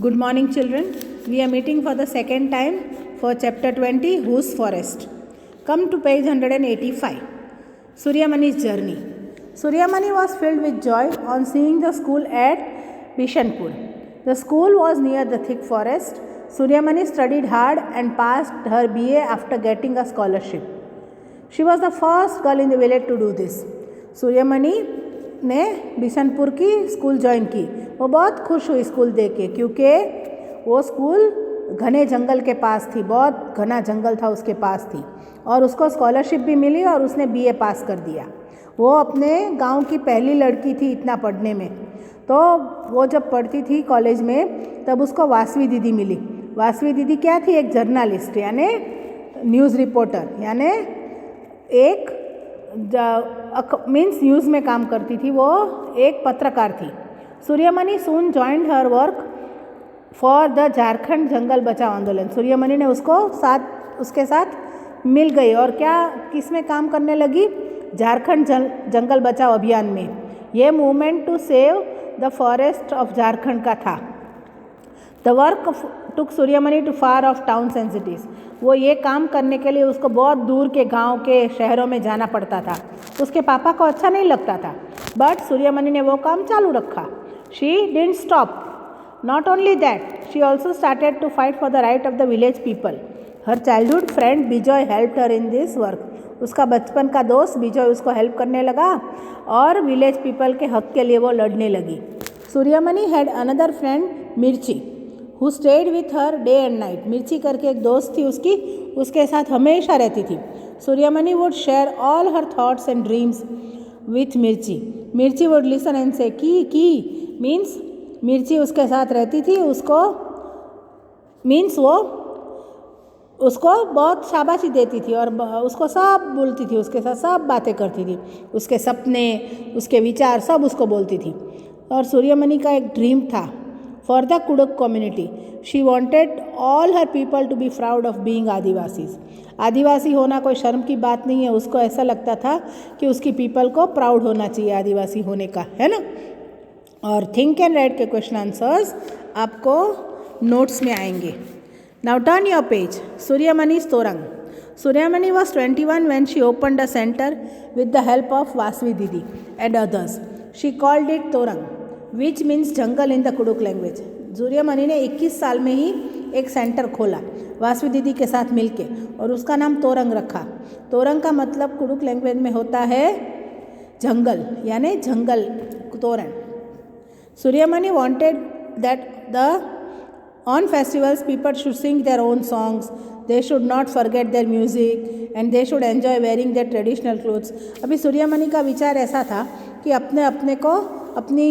Good morning, children. We are meeting for the second time for chapter 20, Whose Forest. Come to page 185. Suryamani's journey. Suryamani was filled with joy on seeing the school at Bishanpur. The school was near the thick forest. Suryamani studied hard and passed her BA after getting a scholarship. She was the first girl in the village to do this. Suryamani ने बिशनपुर की school join की. वो बहुत खुश हुई school देख के, क्योंकि वो स्कूल घने जंगल के पास थी, बहुत घना जंगल था उसके पास थी, और उसको स्कॉलरशिप भी मिली और उसने बीए पास कर दिया. वो अपने गांव की पहली लड़की थी इतना पढ़ने में. तो वो जब पढ़ती थी कॉलेज में तब उसको वासवी दीदी मिली. वासवी दीदी क्या थी? एक जर्नलिस्ट, यानी न्यूज़ रिपोर्टर, यानी एक मीन्स न्यूज़ में काम करती थी. वो एक पत्रकार थी. Suryamani soon joined her work for the Jharkhand Jangal Bachao Andolan. Suryamani ने उसके साथ मिल गई और क्या किस में काम करने लगी? झारखंड जंगल बचाओ अभियान में. ये movement to save the forest of Jharkhand का था. The work took Suryamani to far off towns and cities. वो ये काम करने के लिए उसको बहुत दूर के गांव के शहरों में जाना पड़ता था. उसके पापा को अच्छा नहीं लगता था, बट सूर्यमणि ने वो काम चालू रखा. She didn't stop. Not only that, she also started to fight for the right of the village people. Her childhood friend Bijoy helped her in this work. उसका बचपन का दोस्त बिजॉय उसको हेल्प करने लगा और विलेज पीपल के हक के लिए वो लड़ने लगी. सूर्यमणि हैड अनदर फ्रेंड मिर्ची who stayed with her day and night. मिर्ची करके एक दोस्त थी उसकी, उसके साथ हमेशा रहती थी. Suryamani would share all her thoughts and dreams with मिर्ची. मिर्ची वुड लिसन एंड से की मीन्स मिर्ची उसके साथ रहती थी. उसको मीन्स वो उसको बहुत शाबाशी देती थी और उसको सब बोलती थी, उसके साथ सब बातें करती थी. उसके सपने, उसके विचार सब उसको बोलती थी. और सूर्यमणि का एक ड्रीम था for the Kurukh community. She wanted all her people to be proud of being Adivasis. Adivasi होना कोई शर्म की बात नहीं है. उसको ऐसा लगता था कि उसकी पीपल को प्राउड होना चाहिए आदिवासी होने का, है ना. और थिंक एंड राइट के क्वेश्चन आंसर्स आपको नोट्स में आएंगे. Now turn your page. Suryamani's Torang. Suryamani was 21 when she opened a center with the help of Vasvi Didi and others. She called it Torang, which means jungle in the Kuduk language. Suryamani ने 21 साल में ही एक centre खोला वासवी दीदी के साथ मिलके और उसका नाम तोरंग रखा. तोरंग का मतलब कुडुक लैंग्वेज में होता है जंगल, यानी जंगल तोरण. Suryamani wanted that the on festivals people should sing their own songs. They should not forget their music and they should enjoy wearing their traditional clothes. अभी सूर्यमणि का विचार ऐसा था कि अपने को अपनी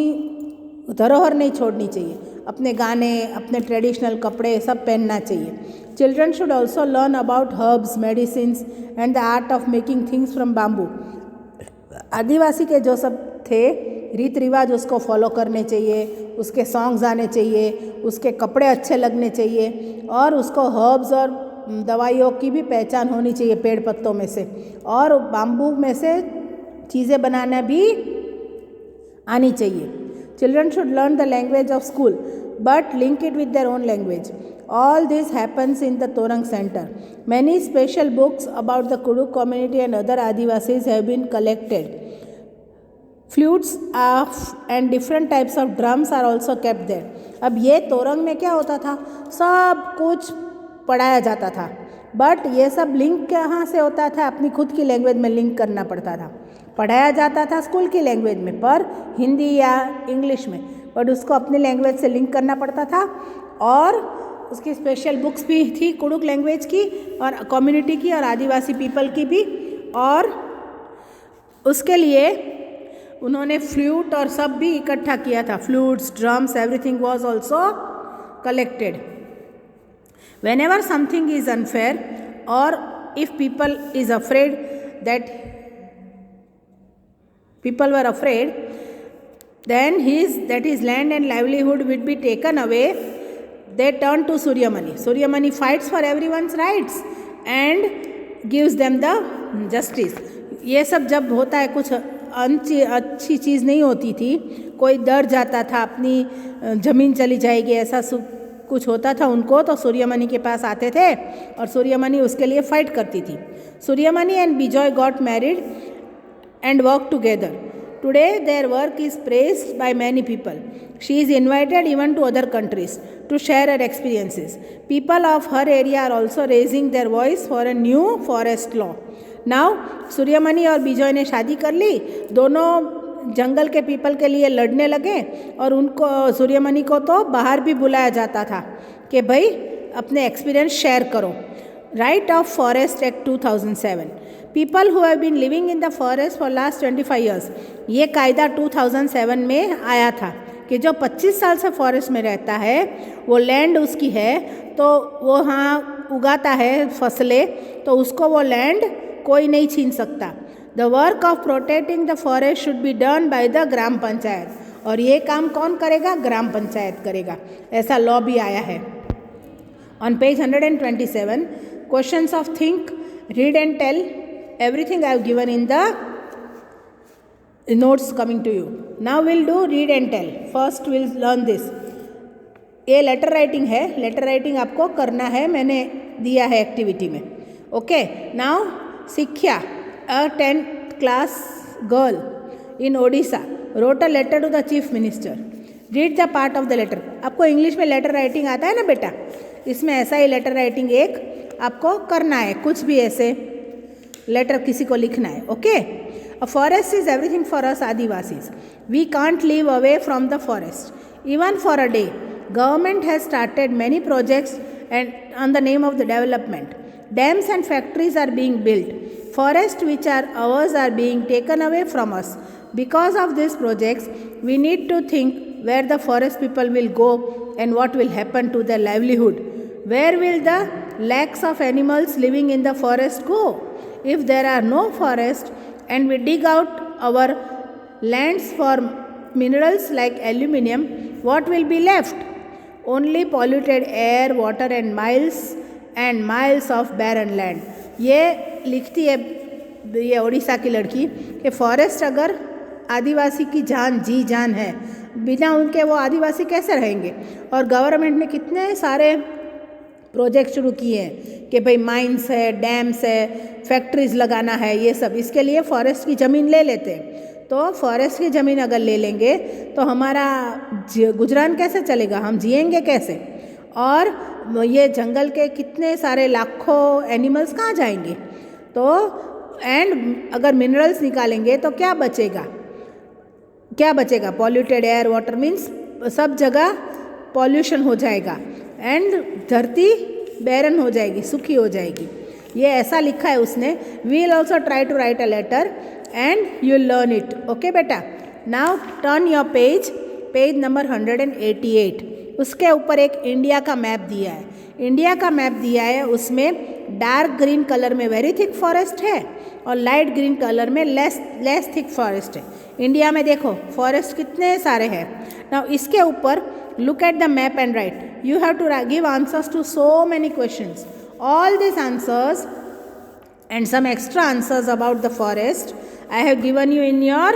धरोहर नहीं छोड़नी चाहिए. अपने गाने, अपने ट्रेडिशनल कपड़े सब पहनना चाहिए. Children should also learn about herbs, medicines and the art of making things from bamboo. Adivasi के जो सब थे रीत रिवाज उसको फॉलो करने चाहिए, उसके सॉन्ग्स आने चाहिए, उसके कपड़े अच्छे लगने चाहिए और उसको हर्ब्स और दवाइयों की भी पहचान होनी चाहिए पेड़ पत्तों में से, और बाम्बू में से चीज़ें बनाना भी आनी चाहिए. Children should learn the language of school but link it with their own language. All this happens in the Torang Center. Many special books about the Kuduk community and other Adivasis have been collected. Flutes and different types of drums are also kept there. अब ये तोरंग में क्या होता था? सब कुछ पढ़ाया जाता था, बट ये सब लिंक कहाँ से होता था? अपनी खुद की लैंग्वेज में लिंक करना पड़ता था. पढ़ाया जाता था स्कूल की लैंग्वेज में, पर हिंदी या इंग्लिश में, बट उसको अपनी लैंग्वेज से लिंक करना पड़ता था. और उसकी स्पेशल बुक्स भी थी कुडुक लैंग्वेज की और कम्युनिटी की और आदिवासी पीपल की भी. और उसके लिए उन्होंने फ्लूट और सब भी इकट्ठा किया था. Flutes, drums, everything was also collected. Whenever something is unfair or if people is afraid that people were afraid, then his land and livelihood would be taken away. They turn to Suryamani. Suryamani fights for everyone's rights and gives them the justice. ये सब जब होता है, कुछ अच्छी चीज़ नहीं होती थी, कोई डर जाता था अपनी ज़मीन चली जाएगी, ऐसा कुछ होता था उनको तो सूर्यमणि के पास आते थे और सूर्यमणि उसके लिए फाइट करती थी. Suryamani and Bijoy got married and work together. Today their work is praised by many people. She is invited even to other countries to share her experiences. People of her area are also raising their voice for a new forest law. Now Suryamani और बिजॉय ने शादी कर ली, दोनों जंगल के people के लिए लड़ने लगे और उनको सूर्यमणि को तो बाहर भी बुलाया जाता था कि भाई अपने एक्सपीरियंस शेयर करो. Right of forest act 2007. People who have been living in the forest for last 25 years. ये कायदा 2007 में आया था कि जो 25 साल से फॉरेस्ट में रहता है वो लैंड उसकी है तो वो वहाँ उगाता है फसलें तो उसको वो लैंड कोई नहीं छीन सकता. The work of protecting the forest should be done by the gram panchayat. और ये काम कौन करेगा? ग्राम पंचायत करेगा. ऐसा लॉ भी आया है. On page 127 questions of think, read and tell. Everything I have given in the notes coming to you. Now we'll do read and tell. First we'll learn this. ये लेटर राइटिंग है. Letter writing आपको करना है, मैंने दिया है activity में. Okay. Now शिक्षा, a 10th class girl in Odisha wrote a letter to the chief minister. Read the part of the letter. आपको इंग्लिश में लेटर राइटिंग आता है ना बेटा, इसमें ऐसा ही लेटर राइटिंग एक आपको करना है. कुछ भी ऐसे लेटर किसी को लिखना है. Okay. A forest is everything for us adivasis. We can't live away from the forest even for a day. Government has started many projects and on the name of the development. Dams and factories are being built. Forest which are ours are being taken away from us. Because of this projects we need to think where the forest people will go and what will happen to their livelihood. Where will the lakhs of animals living in the forest go? If there are no forests and we dig out our lands for minerals like aluminium, what will be left? Only polluted air, water and miles of barren land. ये लिखती है ये उड़ीसा की लड़की कि forest अगर आदिवासी की जान जी जान है, बिना उनके वो आदिवासी कैसे रहेंगे. और गवर्नमेंट ने कितने सारे प्रोजेक्ट शुरू किए हैं कि भाई माइंस है, डैम्स है, फैक्ट्रीज लगाना है, ये सब इसके लिए फॉरेस्ट की ज़मीन ले लेते हैं. तो फॉरेस्ट की ज़मीन अगर ले लेंगे तो हमारा गुजरान कैसे चलेगा, हम जिएंगे कैसे. और ये जंगल के कितने सारे लाखों एनिमल्स कहाँ जाएंगे. तो एंड अगर मिनरल्स निकालेंगे तो क्या बचेगा, क्या बचेगा. पॉल्यूटेड एयर, वाटर मीन्स सब जगह पॉल्यूशन हो जाएगा एंड धरती बैरन हो जाएगी, सूखी हो जाएगी. ये ऐसा लिखा है उसने. We will also try to write a letter and you learn it. Okay बेटा. Now turn your page number 188. उसके ऊपर एक इंडिया का मैप दिया है. इंडिया का मैप दिया है, उसमें डार्क ग्रीन कलर में वेरी थिक फॉरेस्ट है और लाइट ग्रीन कलर में लेस थिक फॉरेस्ट है. इंडिया में देखो फॉरेस्ट कितने सारे हैं. नाउ इसके ऊपर look at the map and write. You have to give answers to so many questions. All these answers and some extra answers about the forest I have given you in your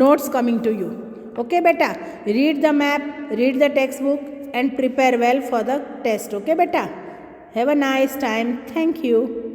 notes coming to you. Okay beta, read the map, read the textbook and prepare well for the test. Okay beta, have a nice time. Thank you.